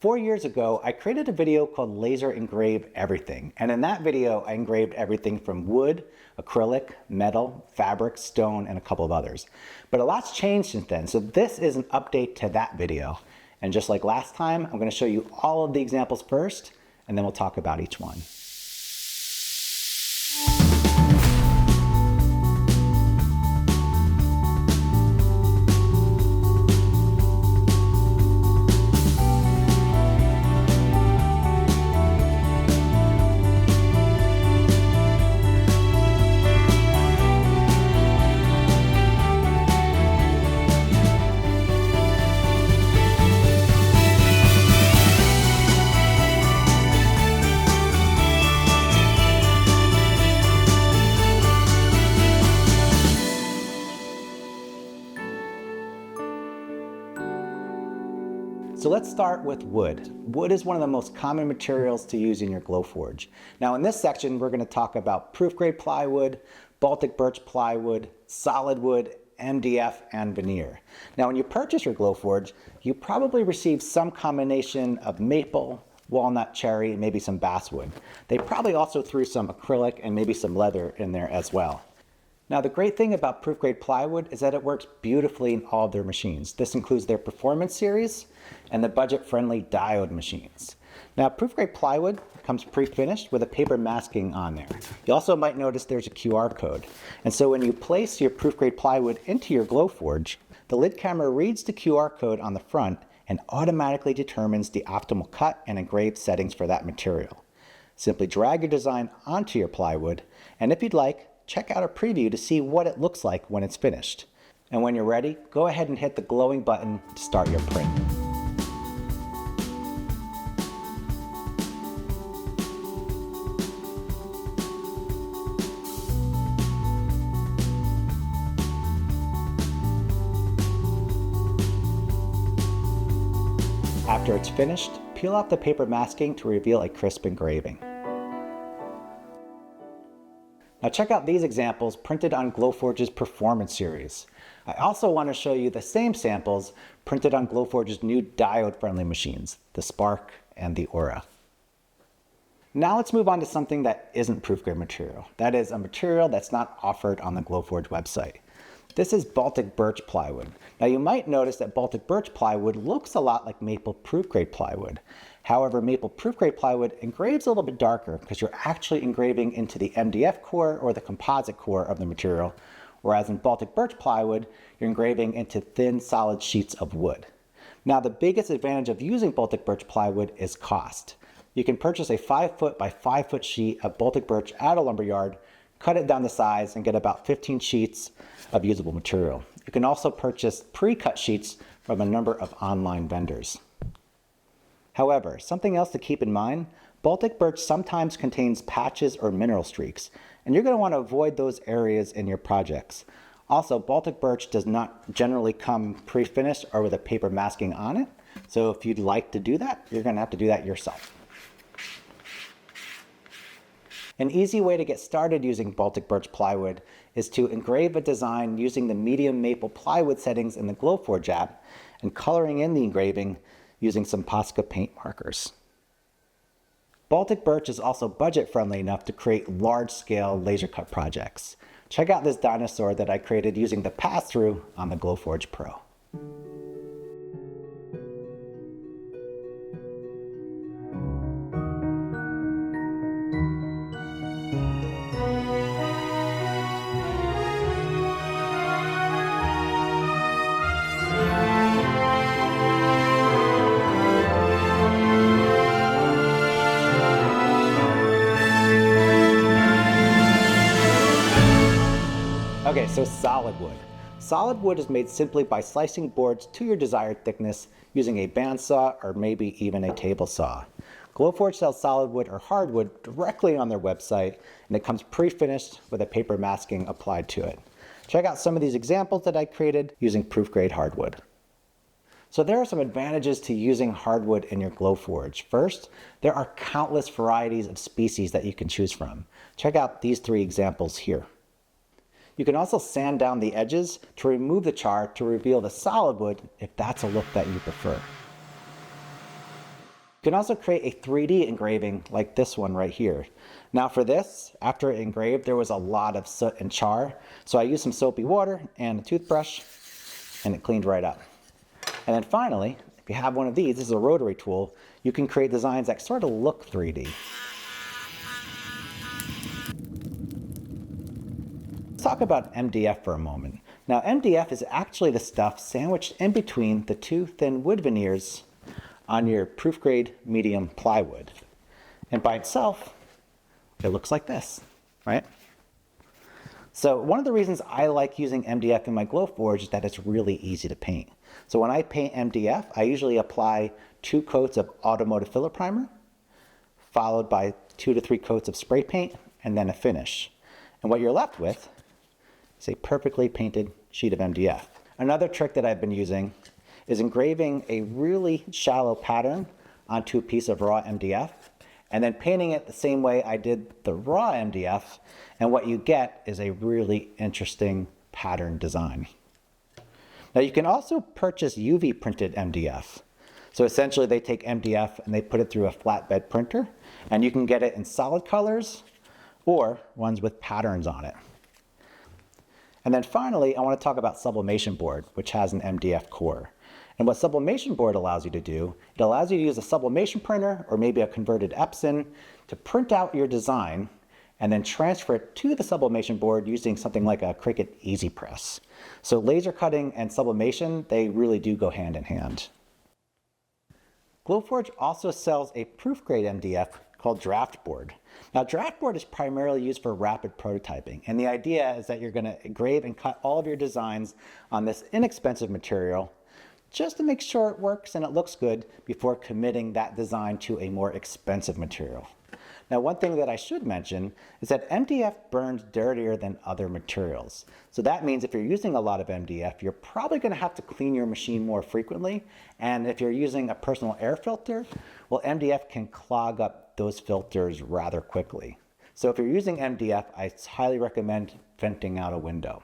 4 years ago, I created a video called Laser Engrave Everything. And in that video, I engraved everything from wood, acrylic, metal, fabric, stone, and a couple of others. But a lot's changed since then, so this is an update to that video. And just like last time, I'm going to show you all of the examples first, and then we'll talk about each one. So let's start with wood. Wood is one of the most common materials to use in your Glowforge. Now in this section, we're going to talk about proof grade plywood, Baltic birch plywood, solid wood, MDF, and veneer. Now when you purchase your Glowforge, you probably receive some combination of maple, walnut, cherry, and maybe some basswood. They probably also threw some acrylic and maybe some leather in there as well. Now the great thing about proof grade plywood is that it works beautifully in all of their machines. This includes their performance series and the budget-friendly diode machines. Now proof grade plywood comes pre-finished with a paper masking on there. You also might notice there's a QR code. And so when you place your proof grade plywood into your Glowforge, the lid camera reads the QR code on the front and automatically determines the optimal cut and engraved settings for that material. Simply drag your design onto your plywood, and if you'd like, check out a preview to see what it looks like when it's finished. And when you're ready, go ahead and hit the glowing button to start your print. After it's finished, peel off the paper masking to reveal a crisp engraving. Now check out these examples printed on Glowforge's Performance series. I also want to show you the same samples printed on Glowforge's new diode-friendly machines, the Spark and the Aura. Now let's move on to something that isn't proof grade material. That is a material that's not offered on the Glowforge website. This is Baltic birch plywood. Now you might notice that Baltic birch plywood looks a lot like maple proof grade plywood. However, maple proof grade plywood engraves a little bit darker because you're actually engraving into the MDF core or the composite core of the material, whereas in Baltic birch plywood, you're engraving into thin, solid sheets of wood. Now, the biggest advantage of using Baltic birch plywood is cost. You can purchase a 5-foot by 5-foot sheet of Baltic birch at a lumberyard, cut it down to size, and get about 15 sheets of usable material. You can also purchase pre-cut sheets from a number of online vendors. However, something else to keep in mind, Baltic birch sometimes contains patches or mineral streaks, and you're going to want to avoid those areas in your projects. Also, Baltic birch does not generally come pre-finished or with a paper masking on it, so if you'd like to do that, you're going to have to do that yourself. An easy way to get started using Baltic birch plywood is to engrave a design using the medium maple plywood settings in the Glowforge app and coloring in the engraving using some Posca paint markers. Baltic birch is also budget-friendly enough to create large-scale laser cut projects. Check out this dinosaur that I created using the pass-through on the Glowforge Pro. Okay, so solid wood. Solid wood is made simply by slicing boards to your desired thickness using a bandsaw or maybe even a table saw. Glowforge sells solid wood or hardwood directly on their website, and it comes pre-finished with a paper masking applied to it. Check out some of these examples that I created using proof grade hardwood. So there are some advantages to using hardwood in your Glowforge. First, there are countless varieties of species that you can choose from. Check out these 3 examples here. You can also sand down the edges to remove the char to reveal the solid wood if that's a look that you prefer. You can also create a 3D engraving like this one right here. Now for this, after it engraved, there was a lot of soot and char. So I used some soapy water and a toothbrush, and it cleaned right up. And then finally, if you have one of these, this is a rotary tool, you can create designs that sort of look 3D. Let's talk about MDF for a moment. Now MDF is actually the stuff sandwiched in between the two thin wood veneers on your proof grade medium plywood. And by itself, it looks like this, right? So one of the reasons I like using MDF in my Glowforge is that it's really easy to paint. So when I paint MDF, I usually apply 2 coats of automotive filler primer, followed by 2 to 3 coats of spray paint, and then a finish. And what you're left with is a perfectly painted sheet of MDF. Another trick that I've been using is engraving a really shallow pattern onto a piece of raw MDF and then painting it the same way I did the raw MDF, and what you get is a really interesting pattern design. Now you can also purchase UV printed MDF. So essentially they take MDF and they put it through a flatbed printer, and you can get it in solid colors or ones with patterns on it. And then finally, I want to talk about sublimation board, which has an MDF core. And what sublimation board allows you to do, it allows you to use a sublimation printer or maybe a converted Epson to print out your design and then transfer it to the sublimation board using something like a Cricut Easy Press. So laser cutting and sublimation, they really do go hand in hand. Glowforge also sells a proof grade MDF called draft board. Now draft board is primarily used for rapid prototyping, and the idea is that you're going to engrave and cut all of your designs on this inexpensive material just to make sure it works and it looks good before committing that design to a more expensive material. Now one thing that I should mention is that MDF burns dirtier than other materials. So that means if you're using a lot of MDF, you're probably going to have to clean your machine more frequently. And if you're using a personal air filter, well, MDF can clog up those filters rather quickly. So if you're using MDF, I highly recommend venting out a window.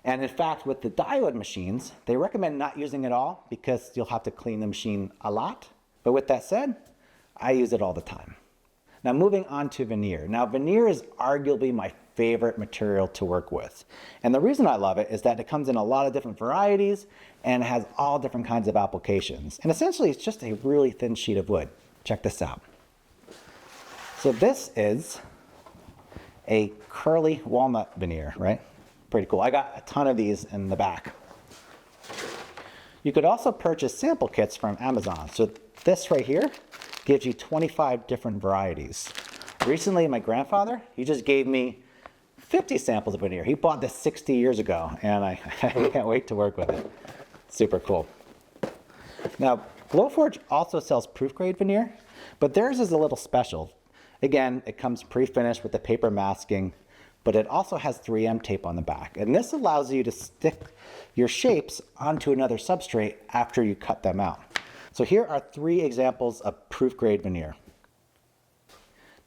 And in fact, with the diode machines, they recommend not using it all because you'll have to clean the machine a lot. But with that said, I use it all the time. Now moving on to veneer. Now veneer is arguably my favorite material to work with. And the reason I love it is that it comes in a lot of different varieties and has all different kinds of applications. And essentially it's just a really thin sheet of wood. Check this out. So this is a curly walnut veneer, right? Pretty cool. I got a ton of these in the back. You could also purchase sample kits from Amazon. So this right here gives you 25 different varieties. Recently, my grandfather, he just gave me 50 samples of veneer. He bought this 60 years ago, and I can't wait to work with it. Super cool. Now, Glowforge also sells proof grade veneer, but theirs is a little special. Again, it comes pre-finished with the paper masking, but it also has 3M tape on the back. And this allows you to stick your shapes onto another substrate after you cut them out. So here are 3 examples of proof grade veneer.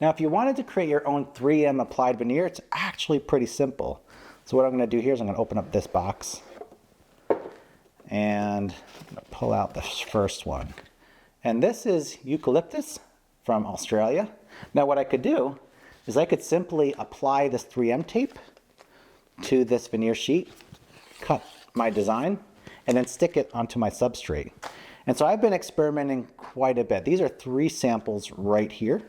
Now, if you wanted to create your own 3M applied veneer, it's actually pretty simple. So what I'm going to do here is I'm going to open up this box and I'm going to pull out the first one. And this is eucalyptus from Australia. Now what I could do is I could simply apply this 3M tape to this veneer sheet, cut my design, and then stick it onto my substrate. And so I've been experimenting quite a bit. These are 3 samples right here.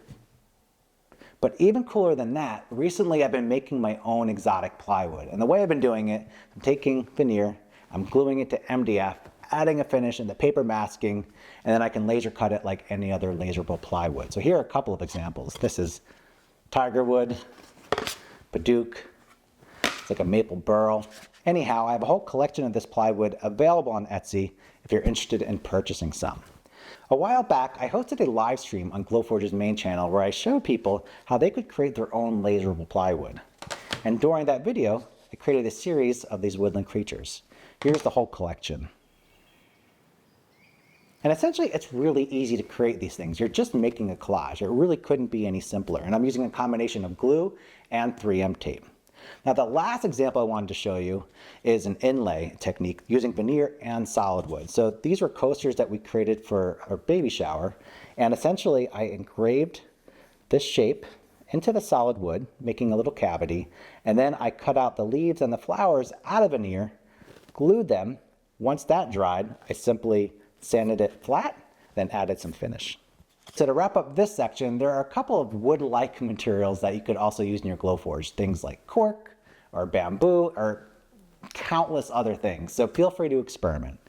But even cooler than that, recently I've been making my own exotic plywood. And the way I've been doing it, I'm taking veneer, I'm gluing it to MDF, adding a finish and the paper masking, and then I can laser cut it like any other laserable plywood. So here are a couple of examples. This is tiger wood, Paduke, it's like a maple burl. Anyhow, I have a whole collection of this plywood available on Etsy if you're interested in purchasing some. A while back, I hosted a live stream on Glowforge's main channel where I showed people how they could create their own laserable plywood. And during that video, I created a series of these woodland creatures. Here's the whole collection. And essentially, it's really easy to create these things. You're just making a collage. It really couldn't be any simpler. And I'm using a combination of glue and 3M tape. Now the last example I wanted to show you is an inlay technique using veneer and solid wood. So these were coasters that we created for our baby shower, and essentially I engraved this shape into the solid wood, making a little cavity, and then I cut out the leaves and the flowers out of veneer, glued them. Once that dried, I simply sanded it flat, then added some finish. So to wrap up this section, there are a couple of wood-like materials that you could also use in your Glowforge, things like cork or bamboo or countless other things. So feel free to experiment.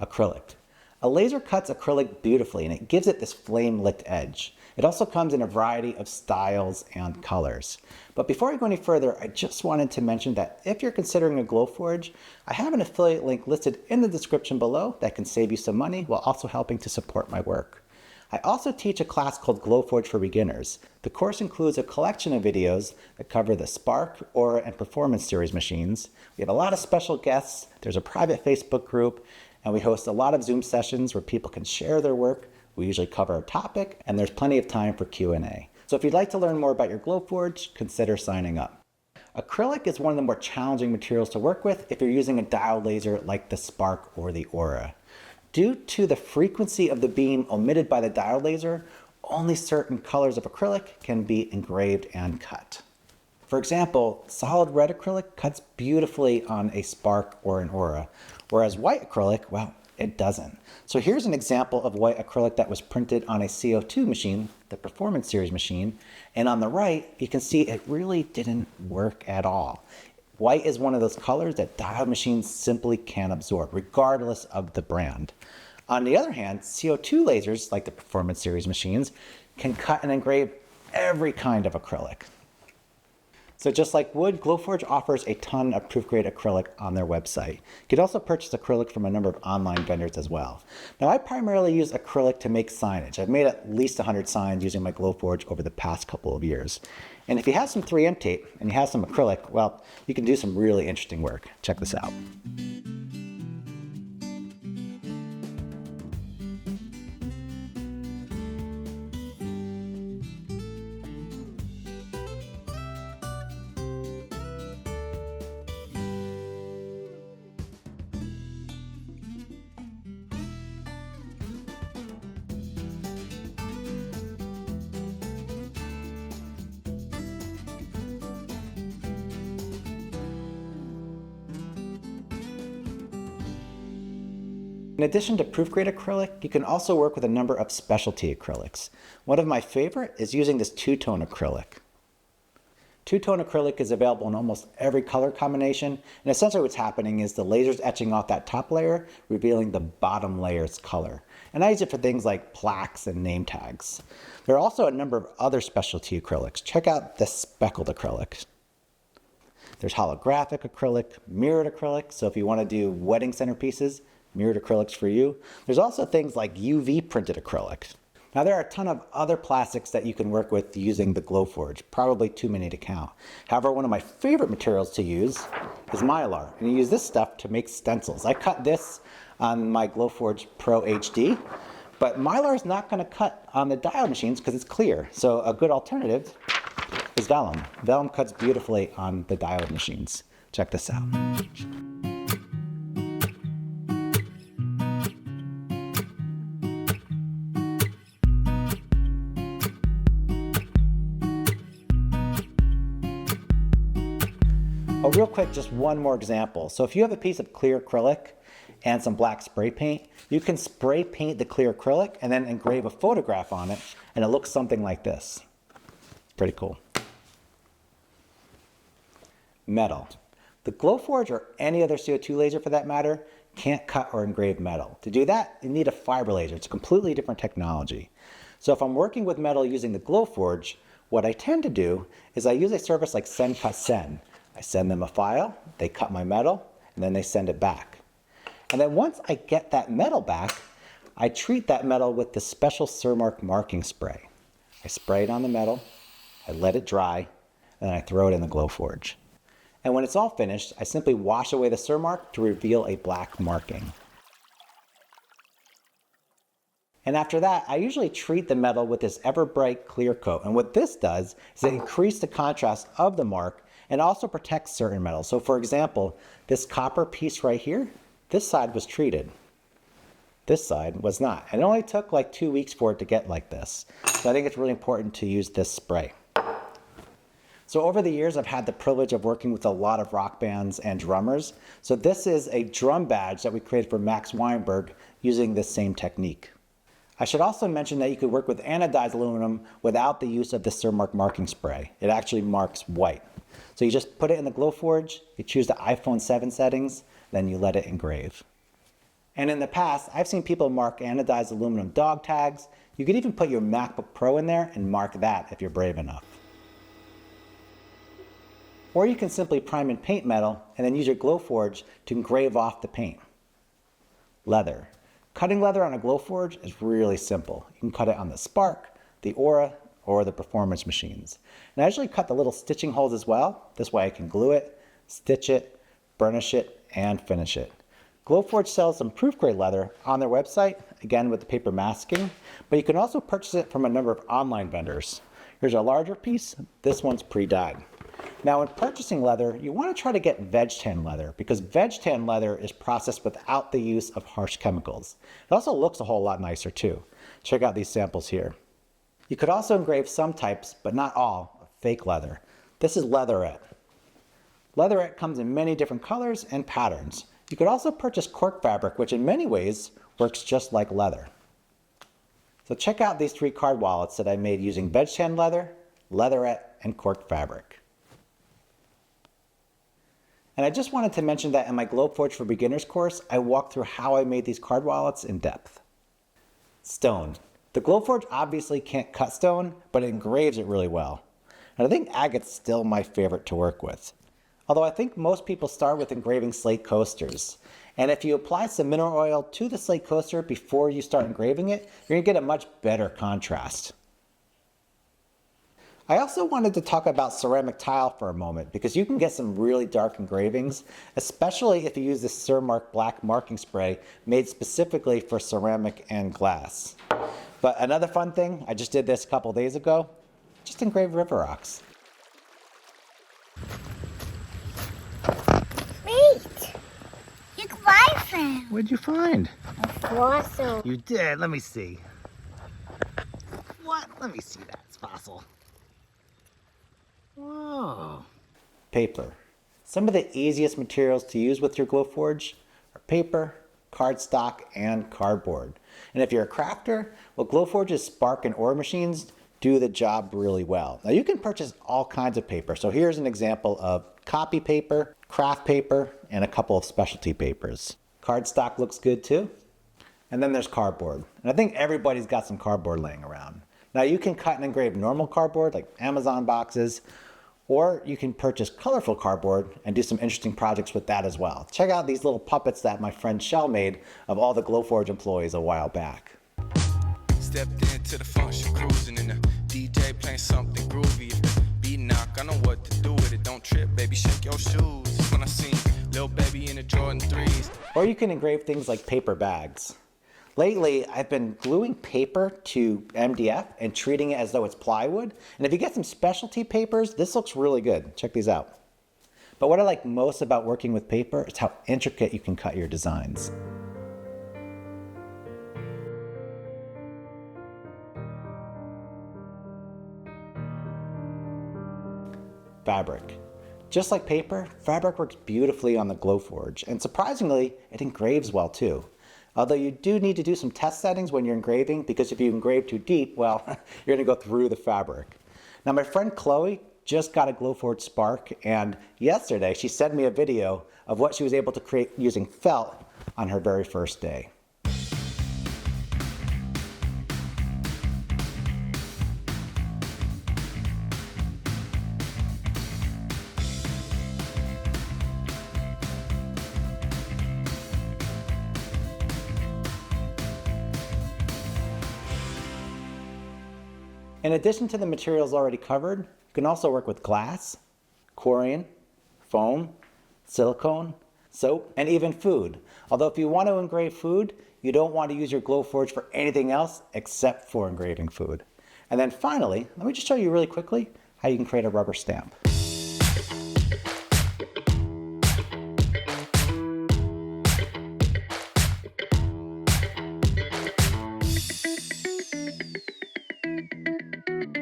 Acrylic. A laser cuts acrylic beautifully and it gives it this flame-licked edge. It also comes in a variety of styles and colors. But before I go any further, I just wanted to mention that if you're considering a Glowforge, I have an affiliate link listed in the description below that can save you some money while also helping to support my work. I also teach a class called Glowforge for Beginners. The course includes a collection of videos that cover the Spark, Aura, and Performance series machines. We have a lot of special guests, there's a private Facebook group, and we host a lot of Zoom sessions where people can share their work. We usually cover a topic, and there's plenty of time for Q&A. So if you'd like to learn more about your Glowforge, consider signing up. Acrylic is one of the more challenging materials to work with if you're using a diode laser like the Spark or the Aura. Due to the frequency of the beam emitted by the diode laser, only certain colors of acrylic can be engraved and cut. For example, solid red acrylic cuts beautifully on a Spark or an Aura, whereas white acrylic, well, it doesn't. So here's an example of white acrylic that was printed on a CO2 machine, the Performance series machine, and on the right, you can see it really didn't work at all. White is one of those colors that diode machines simply can't absorb, regardless of the brand. On the other hand, CO2 lasers, like the Performance series machines, can cut and engrave every kind of acrylic. So just like wood, Glowforge offers a ton of proof-grade acrylic on their website. You can also purchase acrylic from a number of online vendors as well. Now, I primarily use acrylic to make signage. I've made at least 100 signs using my Glowforge over the past couple of years. And if you have some 3M tape and you have some acrylic, well, you can do some really interesting work. Check this out. In addition to proof-grade acrylic, you can also work with a number of specialty acrylics. One of my favorite is using this two-tone acrylic. Two-tone acrylic is available in almost every color combination, and essentially what's happening is the laser's etching off that top layer, revealing the bottom layer's color. And I use it for things like plaques and name tags. There are also a number of other specialty acrylics. Check out this speckled acrylic. There's holographic acrylic, mirrored acrylic, so if you want to do wedding centerpieces, mirrored acrylics for you. There's also things like UV printed acrylic. Now there are a ton of other plastics that you can work with using the Glowforge, probably too many to count. However, one of my favorite materials to use is Mylar, and you use this stuff to make stencils. I cut this on my Glowforge Pro HD, but Mylar is not going to cut on the diode machines because it's clear. So a good alternative is vellum. Vellum cuts beautifully on the diode machines. Check this out. Oh, real quick, just one more example. So if you have a piece of clear acrylic and some black spray paint, you can spray paint the clear acrylic and then engrave a photograph on it, and it looks something like this. Pretty cool. Metal. The Glowforge, or any other CO2 laser for that matter, can't cut or engrave metal. To do that, you need a fiber laser. It's a completely different technology. So if I'm working with metal using the Glowforge, what I tend to do is I use a service like Send Cut Send. I send them a file, they cut my metal, and then they send it back. And then once I get that metal back, I treat that metal with this special Surmark marking spray. I spray it on the metal, I let it dry, and then I throw it in the Glowforge. And when it's all finished, I simply wash away the Surmark to reveal a black marking. And after that, I usually treat the metal with this ever bright clear coat. And what this does is it increases the contrast of the mark and also protects certain metals. So for example, this copper piece right here, this side was treated. This side was not. And it only took like 2 weeks for it to get like this. So I think it's really important to use this spray. So over the years, I've had the privilege of working with a lot of rock bands and drummers. So this is a drum badge that we created for Max Weinberg using this same technique. I should also mention that you could work with anodized aluminum without the use of the Surmark marking spray. It actually marks white. So you just put it in the Glowforge, you choose the iPhone 7 settings, then you let it engrave. And in the past, I've seen people mark anodized aluminum dog tags. You could even put your MacBook Pro in there and mark that if you're brave enough. Or you can simply prime and paint metal and then use your Glowforge to engrave off the paint. Leather. Cutting leather on a Glowforge is really simple. You can cut it on the Spark, the Aura, or the performance machines. And I usually cut the little stitching holes as well. This way I can glue it, stitch it, burnish it, and finish it. Glowforge sells some proof grade leather on their website, again with the paper masking, but you can also purchase it from a number of online vendors. Here's a larger piece. This one's pre-dyed. Now when purchasing leather, you want to try to get veg tan leather because veg tan leather is processed without the use of harsh chemicals. It also looks a whole lot nicer too. Check out these samples here. You could also engrave some types, but not all, of fake leather. This is leatherette. Leatherette comes in many different colors and patterns. You could also purchase cork fabric, which in many ways works just like leather. So check out these 3 card wallets that I made using veg tan leather, leatherette, and cork fabric. And I just wanted to mention that in my Glowforge for Beginners course, I walked through how I made these card wallets in depth. Stone. The Glowforge obviously can't cut stone, but it engraves it really well. And I think agate's still my favorite to work with. Although I think most people start with engraving slate coasters. And if you apply some mineral oil to the slate coaster before you start engraving it, you're going to get a much better contrast. I also wanted to talk about ceramic tile for a moment because you can get some really dark engravings, especially if you use this Surmark black marking spray made specifically for ceramic and glass. But another fun thing, I just did this a couple days ago, just engrave river rocks. Wait! You can buy them. What'd you find? A fossil. You did? Let me see. What? Let me see that. It's fossil. Whoa. Paper. Some of the easiest materials to use with your Glowforge are paper, cardstock, and cardboard. And if you're a crafter, well, Glowforge's Spark and Aura machines do the job really well. Now you can purchase all kinds of paper. So here's an example of copy paper, craft paper, and a couple of specialty papers. Cardstock looks good too. And then there's cardboard. And I think everybody's got some cardboard laying around. Now you can cut and engrave normal cardboard like Amazon boxes, or you can purchase colorful cardboard and do some interesting projects with that as well. Check out these little puppets that my friend Shell made of all the Glowforge employees a while back. Stepped into the function, cruising in the DJ playing something groovy. If the beat knock, I know what to do with it. Don't trip, baby, shake your shoes. When I seen Lil Baby in the Jordan 3s. Or you can engrave things like paper bags. Lately, I've been gluing paper to MDF and treating it as though it's plywood. And if you get some specialty papers, this looks really good. Check these out. But what I like most about working with paper is how intricate you can cut your designs. Fabric. Just like paper, fabric works beautifully on the Glowforge, and surprisingly, it engraves well too. Although you do need to do some test settings when you're engraving, because if you engrave too deep, well, you're going to go through the fabric. Now my friend Chloe just got a Glowforge Spark, and yesterday she sent me a video of what she was able to create using felt on her very first day. In addition to the materials already covered, you can also work with glass, corian, foam, silicone, soap, and even food. Although if you want to engrave food, you don't want to use your Glowforge for anything else except for engraving food. And then finally, let me just show you really quickly how you can create a rubber stamp.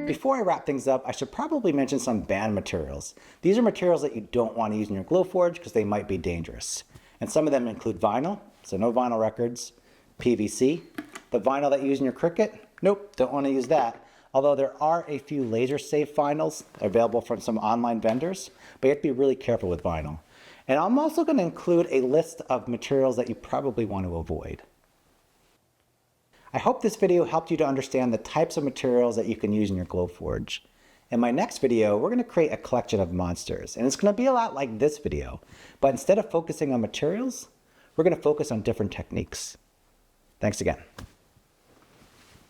Before I wrap things up, I should probably mention some banned materials. These are materials that you don't want to use in your Glowforge because they might be dangerous. And some of them include vinyl, so no vinyl records, PVC, the vinyl that you use in your Cricut, nope, don't want to use that. Although there are a few laser-safe vinyls available from some online vendors, but you have to be really careful with vinyl. And I'm also going to include a list of materials that you probably want to avoid. I hope this video helped you to understand the types of materials that you can use in your Glowforge. In my next video, we're going to create a collection of monsters, and it's going to be a lot like this video, but instead of focusing on materials, we're going to focus on different techniques. Thanks again.